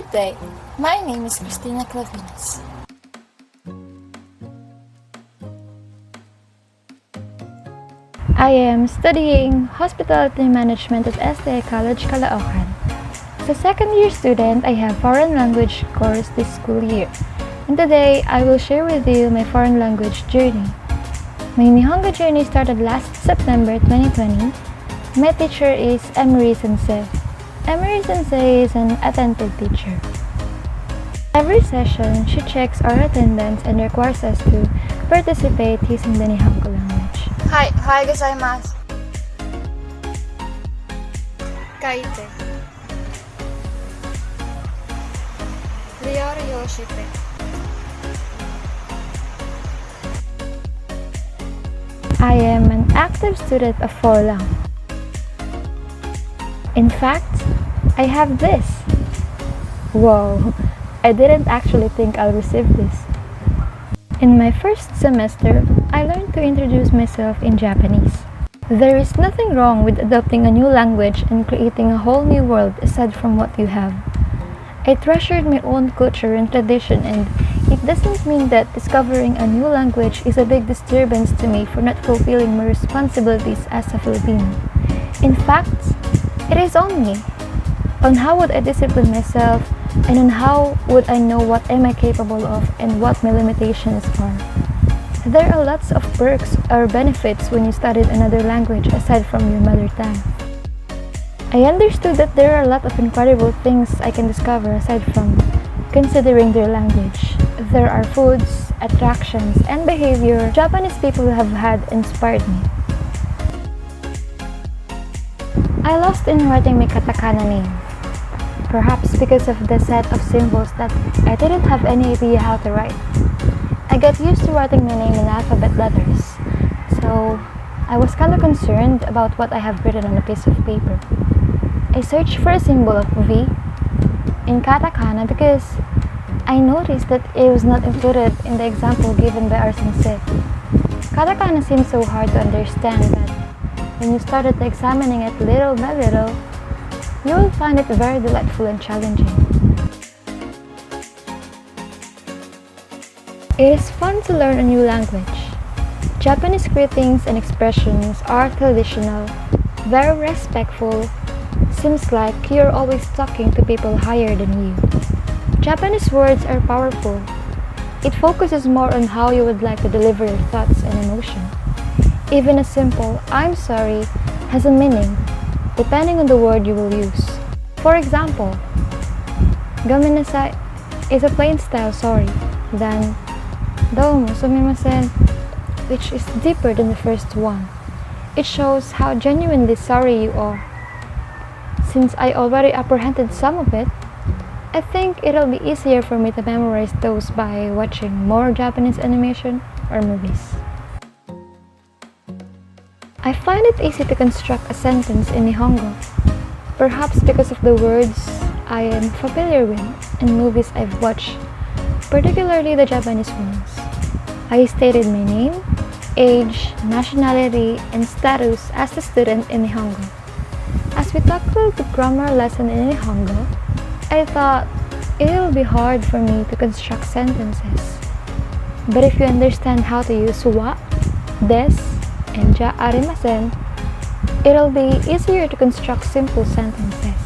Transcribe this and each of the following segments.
Good day. My name is K.Clavines. I am studying Hospitality Management at STI College, Caloocan. As a second-year student, I have foreign language course this school year. And today, I will share with you my foreign language journey. My Nihongo journey started last September 2020. My teacher is Emery Sensei. Emery Sensei is an attentive teacher. Every session, she checks our attendance and requires us to participate using the Nihongo language. Hi gozaimasu. Kaite. Ryoru yoshite. I am an active student of Folang. In fact, I have this. Whoa, I didn't actually think I'll receive this. In my first semester, I learned to introduce myself in Japanese. There is nothing wrong with adopting a new language and creating a whole new world aside from what you have. I treasured my own culture and tradition, and it doesn't mean that discovering a new language is a big disturbance to me for not fulfilling my responsibilities as a Filipino. In fact, it is on me. On how would I discipline myself, and on how would I know what am I capable of and what my limitations are. There are lots of perks or benefits when you studied another language aside from your mother tongue. I understood that there are a lot of incredible things I can discover aside from considering their language. There are foods, attractions, and behavior Japanese people have had inspired me. I lost in writing my Katakana name, perhaps because of the set of symbols that I didn't have any idea how to write. I got used to writing my name in alphabet letters, so I was kind of concerned about what I have written on a piece of paper. I searched for a symbol of V in Katakana because I noticed that it was not included in the example given by our sensei. Katakana seems so hard to understand that when you started examining it little by little, you will find it very delightful and challenging. It is fun to learn a new language. Japanese greetings and expressions are traditional, very respectful. Seems like you're always talking to people higher than you. Japanese words are powerful. It focuses more on how you would like to deliver your thoughts and emotion. Even a simple "I'm sorry" has a meaning, depending on the word you will use. For example, "Gomenasai" is a plain style sorry, then "Doumo sumimasen," which is deeper than the first one. It shows how genuinely sorry you are. Since I already apprehended some of it, I think it'll be easier for me to memorize those by watching more Japanese animation or movies. I find it easy to construct a sentence in Nihongo, perhaps because of the words I am familiar with in movies I've watched, particularly the Japanese ones. I stated my name, age, nationality, and status as a student in Nihongo. As we tackled the grammar lesson in Nihongo, I thought it will be hard for me to construct sentences. But if you understand how to use wa, des, and ja arimasen, it'll be easier to construct simple sentences.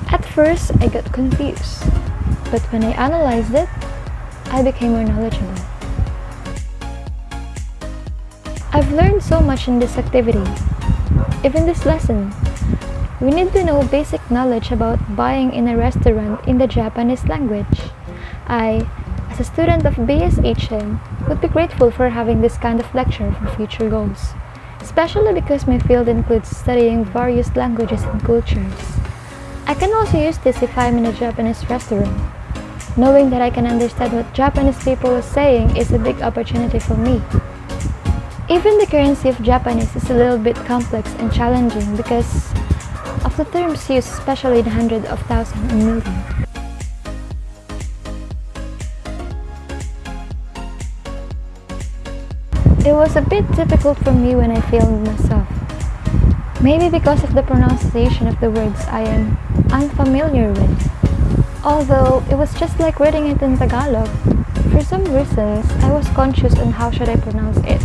At first, I got confused, but when I analyzed it, I became more knowledgeable. I've learned so much in this activity. Even this lesson, we need to know basic knowledge about buying in a restaurant in the Japanese language. I, as a student of BSHM, would be grateful for having this kind of lecture for future goals, especially because my field includes studying various languages and cultures. I can also use this if I'm in a Japanese restaurant. Knowing that I can understand what Japanese people are saying is a big opportunity for me. Even the currency of Japanese is a little bit complex and challenging because of the terms used, especially in hundreds of thousands and million. It was a bit difficult for me when I filmed myself. Maybe because of the pronunciation of the words I am unfamiliar with. Although it was just like reading it in Tagalog. For some reasons, I was conscious on how should I pronounce it.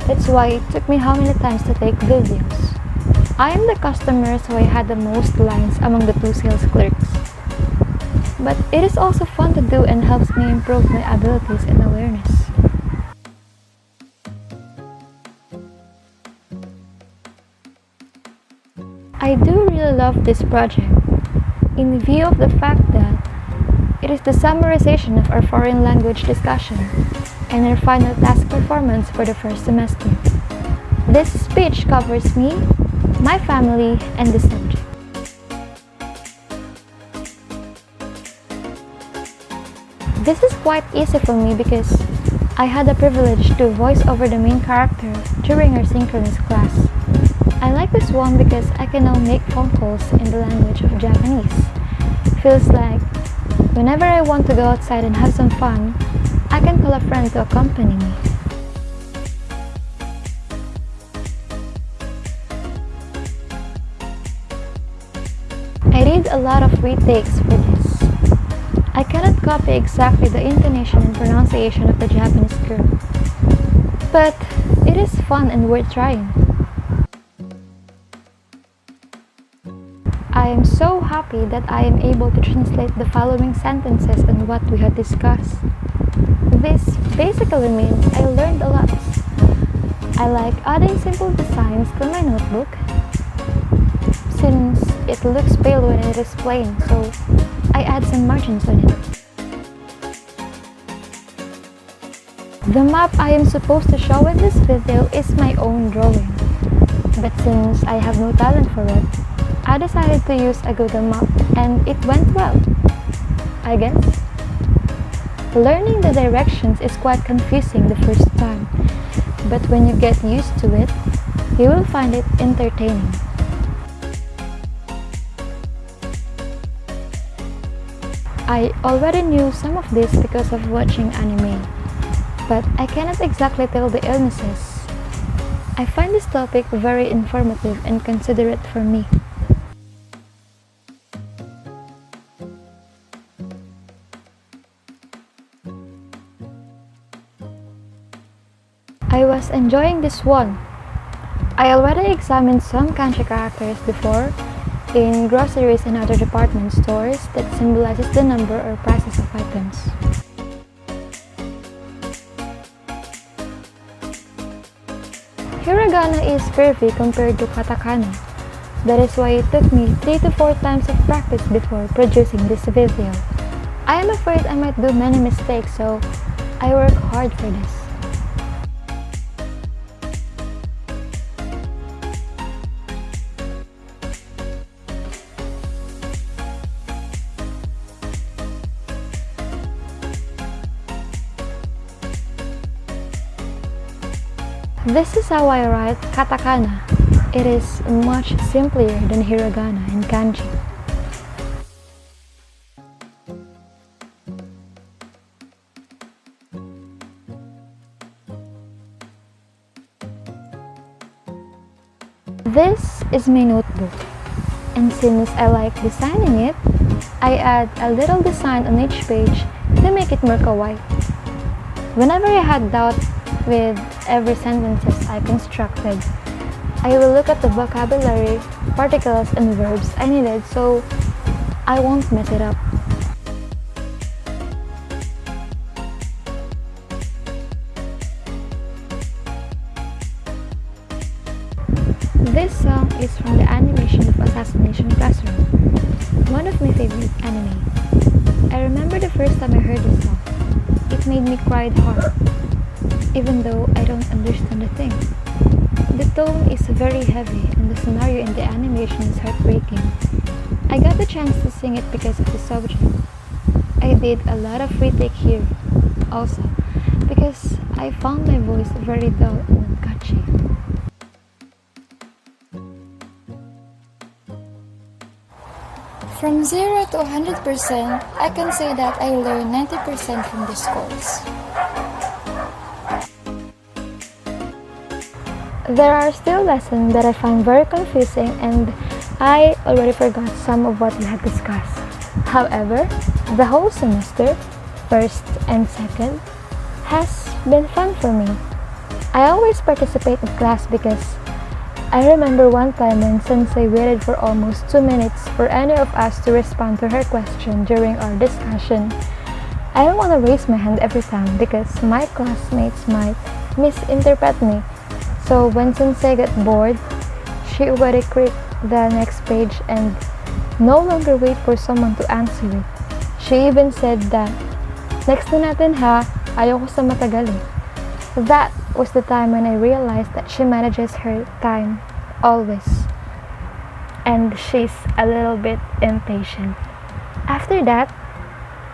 That's why it took me how many times to take videos. I am the customer, so I had the most lines among the two sales clerks. But it is also fun to do and helps me improve my abilities and awareness. I do really love this project, in view of the fact that it is the summarization of our foreign language discussion and our final task performance for the first semester. This speech covers me, my family, and the subject. This is quite easy for me because I had the privilege to voice over the main character during our synchronous class. I like this one because I can now make phone calls in the language of Japanese. Feels like whenever I want to go outside and have some fun, I can call a friend to accompany me. I did a lot of retakes for this. I cannot copy exactly the intonation and pronunciation of the Japanese girl, but it is fun and worth trying. I am so happy that I am able to translate the following sentences and what we had discussed. This basically means I learned a lot. I like adding simple designs to my notebook since it looks pale when it is plain, so I add some margins on it. The map I am supposed to show in this video is my own drawing, but since I have no talent for it, I decided to use a Google map and it went well, I guess. Learning the directions is quite confusing the first time, but when you get used to it, you will find it entertaining. I already knew some of this because of watching anime, but I cannot exactly tell the illnesses. I find this topic very informative and considerate for me. I was enjoying this one. I already examined some kanji characters before in groceries and other department stores that symbolizes the number or prices of items. Hiragana is curvy compared to Katakana. That is why it took me 3 to 4 times of practice before producing this video. I am afraid I might do many mistakes, so I work hard for this. This is how I write Katakana. It is much simpler than Hiragana and Kanji. This is my notebook, and since I like designing it, I add a little design on each page to make it more kawaii. Whenever I had doubt with every sentences I constructed, I will look at the vocabulary, particles, and verbs I needed so I won't mess it up. This song is from the animation of Assassination Classroom, one of my favorite anime. I remember the first time I heard this song. It made me cry hard, even though I don't understand a thing. The tone is very heavy and the scenario in the animation is heartbreaking. I got the chance to sing it because of the subject. I did a lot of retake here also because I found my voice very dull and catchy. From 0 to 100%, I can say that I learned 90% from this course. There are still lessons that I find very confusing and I already forgot some of what we had discussed. However, the whole semester, first and second, has been fun for me. I always participate in class because I remember one time when Sensei waited for almost 2 minutes for any of us to respond to her question during our discussion. I don't want to raise my hand every time because my classmates might misinterpret me. So when Sensei got bored, she already clicked the next page and no longer wait for someone to answer it. She even said that, "Next na natin ha, ayoko sa matagal eh." That was the time when I realized that she manages her time always. And she's a little bit impatient. After that,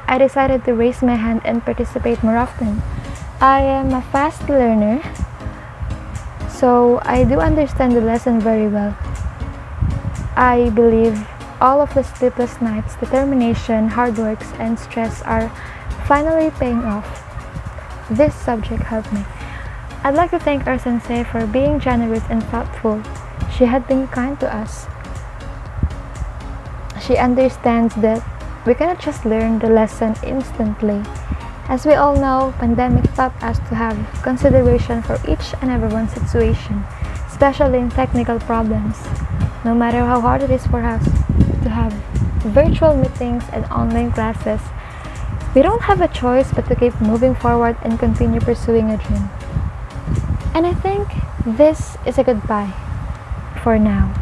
I decided to raise my hand and participate more often. I am a fast learner, so I do understand the lesson very well. I believe all of the sleepless nights, determination, hard works, and stress are finally paying off. This subject helped me. I'd like to thank our sensei for being generous and thoughtful. She had been kind to us. She understands that we cannot just learn the lesson instantly. As we all know, pandemic taught us to have consideration for each and everyone's situation, especially in technical problems. No matter how hard it is for us to have virtual meetings and online classes, we don't have a choice but to keep moving forward and continue pursuing a dream. And I think this is a goodbye for now.